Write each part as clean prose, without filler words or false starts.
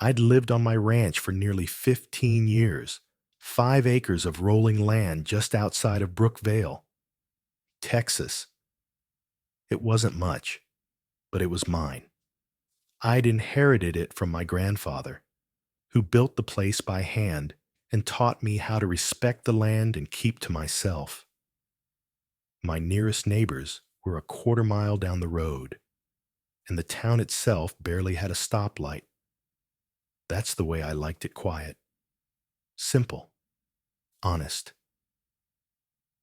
I'd lived on my ranch for nearly 15 years, 5 acres of rolling land just outside of Brookvale, Texas. It wasn't much, but it was mine. I'd inherited it from my grandfather, who built the place by hand and taught me how to respect the land and keep to myself. My nearest neighbors were a quarter-mile down the road, and the town itself barely had a stoplight. That's the way I liked it: quiet, simple, honest.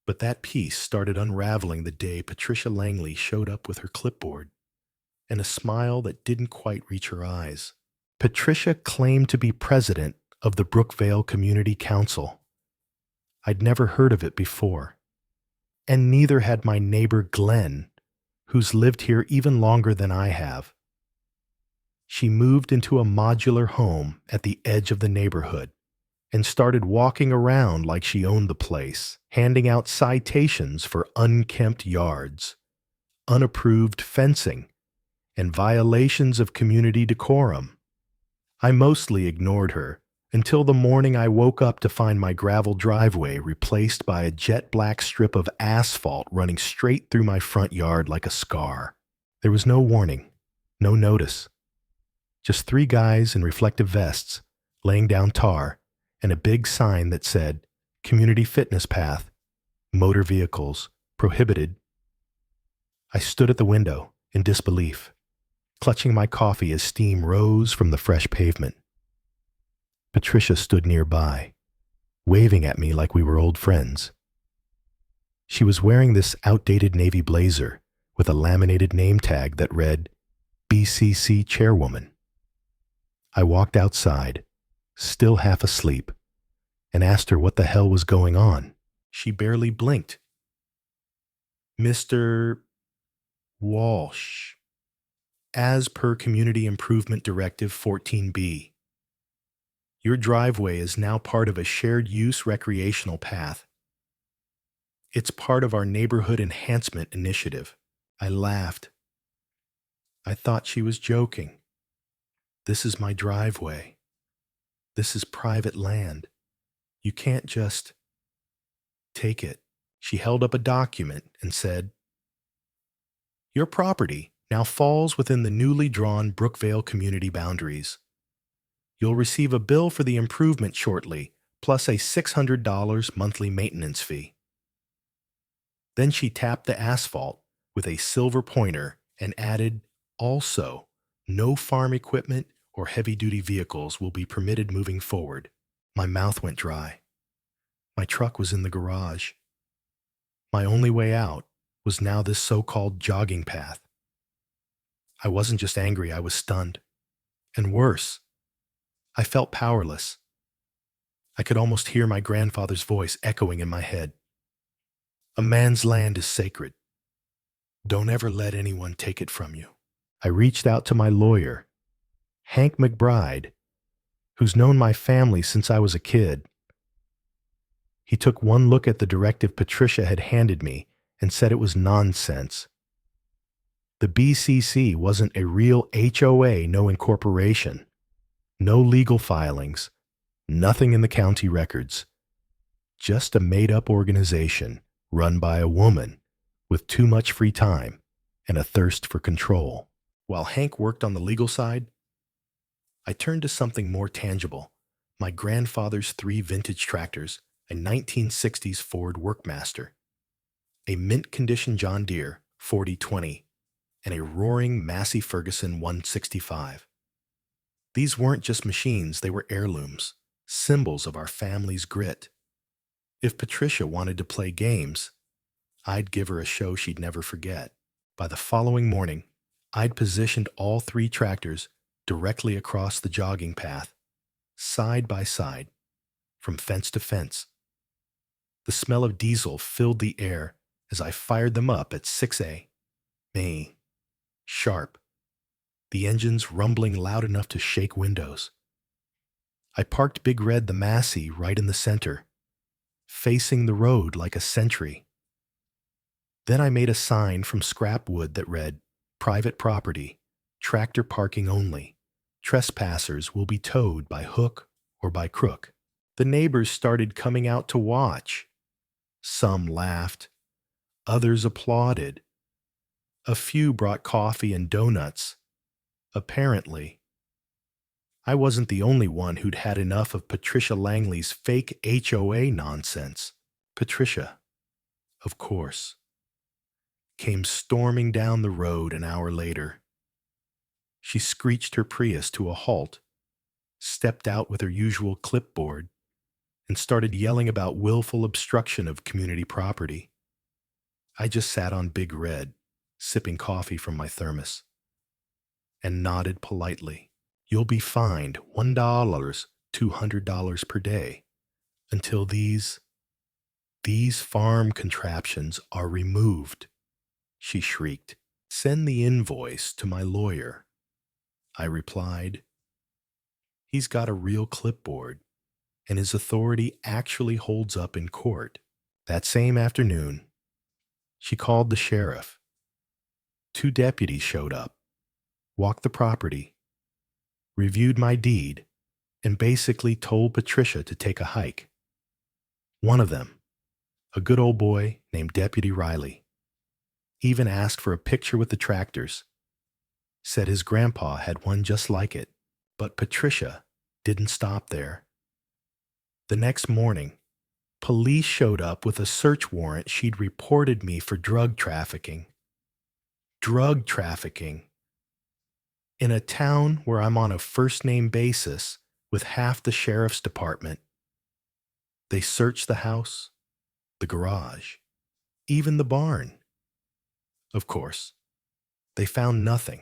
But that piece started unraveling the day Patricia Langley showed up with her clipboard and a smile that didn't quite reach her eyes. Patricia claimed to be president of the Brookvale Community Council. I'd never heard of it before, and neither had my neighbor Glenn, who's lived here even longer than I have. She moved into a modular home at the edge of the neighborhood and started walking around like she owned the place, handing out citations for unkempt yards, unapproved fencing, and violations of community decorum. I mostly ignored her until the morning I woke up to find my gravel driveway replaced by a jet black strip of asphalt running straight through my front yard like a scar. There was no warning, no notice. Just 3 guys in reflective vests laying down tar and a big sign that said, "Community Fitness Path, Motor Vehicles Prohibited." I stood at the window in disbelief, clutching my coffee as steam rose from the fresh pavement. Patricia stood nearby, waving at me like we were old friends. She was wearing this outdated navy blazer with a laminated name tag that read, "BCC Chairwoman." I walked outside, still half asleep, and asked her what the hell was going on. She barely blinked. "Mr. Walsh, as per Community Improvement Directive 14B, your driveway is now part of a shared-use recreational path. It's part of our Neighborhood Enhancement Initiative." I laughed. I thought she was joking. This is my driveway. This is private land. You can't just take it. She held up a document and said, "Your property now falls within the newly drawn Brookvale community boundaries. You'll receive a bill for the improvement shortly, plus a $600 monthly maintenance fee." Then she tapped the asphalt with a silver pointer and added, "Also, no farm equipment or heavy-duty vehicles will be permitted moving forward." My mouth went dry. My truck was in the garage. My only way out was now this so-called jogging path. I wasn't just angry, I was stunned. And worse, I felt powerless. I could almost hear my grandfather's voice echoing in my head. "A man's land is sacred. Don't ever let anyone take it from you." I reached out to my lawyer, Hank McBride, who's known my family since I was a kid. He took one look at the directive Patricia had handed me and said it was nonsense. The BCC wasn't a real HOA, no incorporation, no legal filings, nothing in the county records. Just a made-up organization run by a woman with too much free time and a thirst for control. While Hank worked on the legal side, I turned to something more tangible: my grandfather's 3 vintage tractors, a 1960s Ford Workmaster, a mint-condition John Deere 4020, and a roaring Massey Ferguson 165. These weren't just machines, they were heirlooms, symbols of our family's grit. If Patricia wanted to play games, I'd give her a show she'd never forget. By the following morning, I'd positioned all 3 tractors directly across the jogging path, side by side, from fence to fence. The smell of diesel filled the air as I fired them up at 6A, May, sharp, the engines rumbling loud enough to shake windows. I parked Big Red the Massey right in the center, facing the road like a sentry. Then I made a sign from scrap wood that read, "Private property, tractor parking only, Trespassers will be towed by hook or by crook. The neighbors started coming out to watch. Some laughed, others applauded. A few brought coffee and donuts. Apparently, I wasn't the only one who'd had enough of Patricia Langley's fake HOA nonsense. Patricia, of course, came storming down the road an hour later. She screeched her Prius to a halt, stepped out with her usual clipboard, and started yelling about willful obstruction of community property. I just sat on Big Red, sipping coffee from my thermos, and nodded politely. You'll be fined $1, $200 per day until these farm contraptions are removed, she shrieked. Send the invoice to my lawyer, I replied. He's got a real clipboard, and his authority actually holds up in court. That same afternoon, she called the sheriff. 2 deputies showed up, walked the property, reviewed my deed, and basically told Patricia to take a hike. One of them, a good old boy named Deputy Riley, even asked for a picture with the tractors, said his grandpa had one just like it. But Patricia didn't stop there. The next morning, police showed up with a search warrant. She'd reported me for drug trafficking. Drug trafficking. In a town where I'm on a first-name basis with half the sheriff's department. They searched the house, the garage, even the barn. Of course, they found nothing.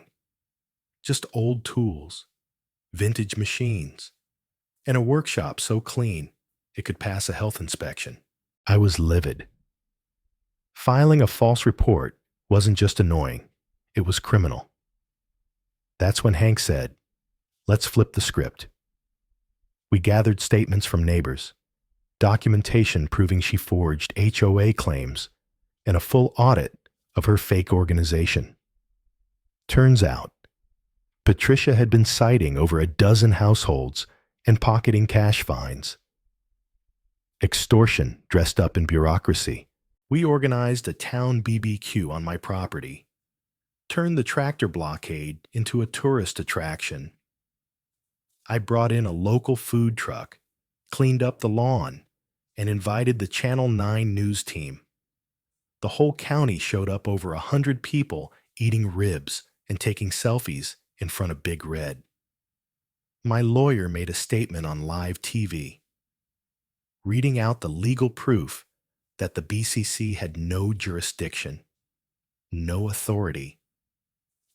Just old tools, vintage machines, and a workshop so clean it could pass a health inspection. I was livid. Filing a false report wasn't just annoying, it was criminal. That's when Hank said, "Let's flip the script." We gathered statements from neighbors, documentation proving she forged HOA claims, and a full audit of her fake organization. Turns out, Patricia had been citing over a dozen households and pocketing cash fines. Extortion dressed up in bureaucracy. We organized a town BBQ on my property, turned the tractor blockade into a tourist attraction. I brought in a local food truck, cleaned up the lawn, and invited the Channel 9 news team. The whole county showed up, over 100 people eating ribs and taking selfies in front of Big Red. My lawyer made a statement on live TV, reading out the legal proof that the BCC had no jurisdiction, no authority,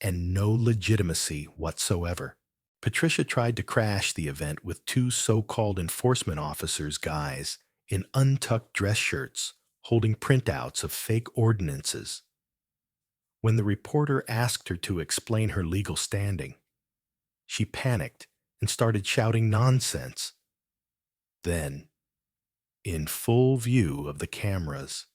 and no legitimacy whatsoever. Patricia tried to crash the event with 2 so-called enforcement officers guys in untucked dress shirts holding printouts of fake ordinances. When the reporter asked her to explain her legal standing, she panicked and started shouting nonsense. Then, in full view of the cameras,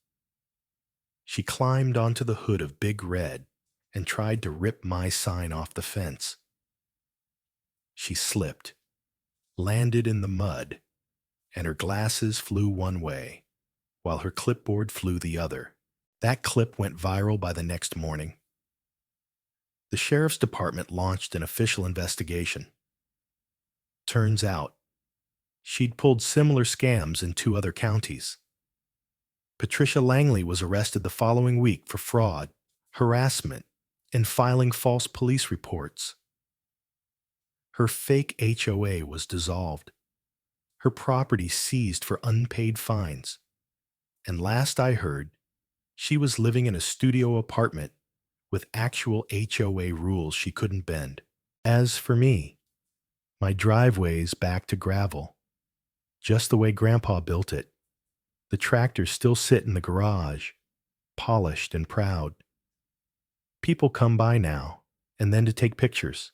she climbed onto the hood of Big Red and tried to rip my sign off the fence. She slipped, landed in the mud, and her glasses flew one way, while her clipboard flew the other. That clip went viral by the next morning. The sheriff's department launched an official investigation. Turns out, she'd pulled similar scams in 2 other counties. Patricia Langley was arrested the following week for fraud, harassment, and filing false police reports. Her fake HOA was dissolved, her property seized for unpaid fines, and last I heard, she was living in a studio apartment with actual HOA rules she couldn't bend. As for me, my driveway's back to gravel, just the way Grandpa built it. The tractors still sit in the garage, polished and proud. People come by now and then to take pictures.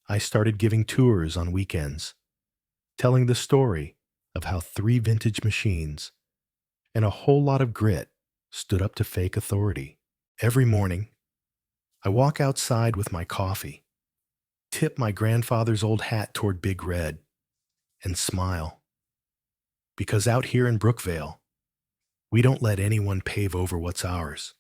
I started giving tours on weekends, telling the story of how 3 vintage machines and a whole lot of grit stood up to fake authority. Every morning, I walk outside with my coffee, tip my grandfather's old hat toward Big Red and smile. Because out here in Brookvale, we don't let anyone pave over what's ours.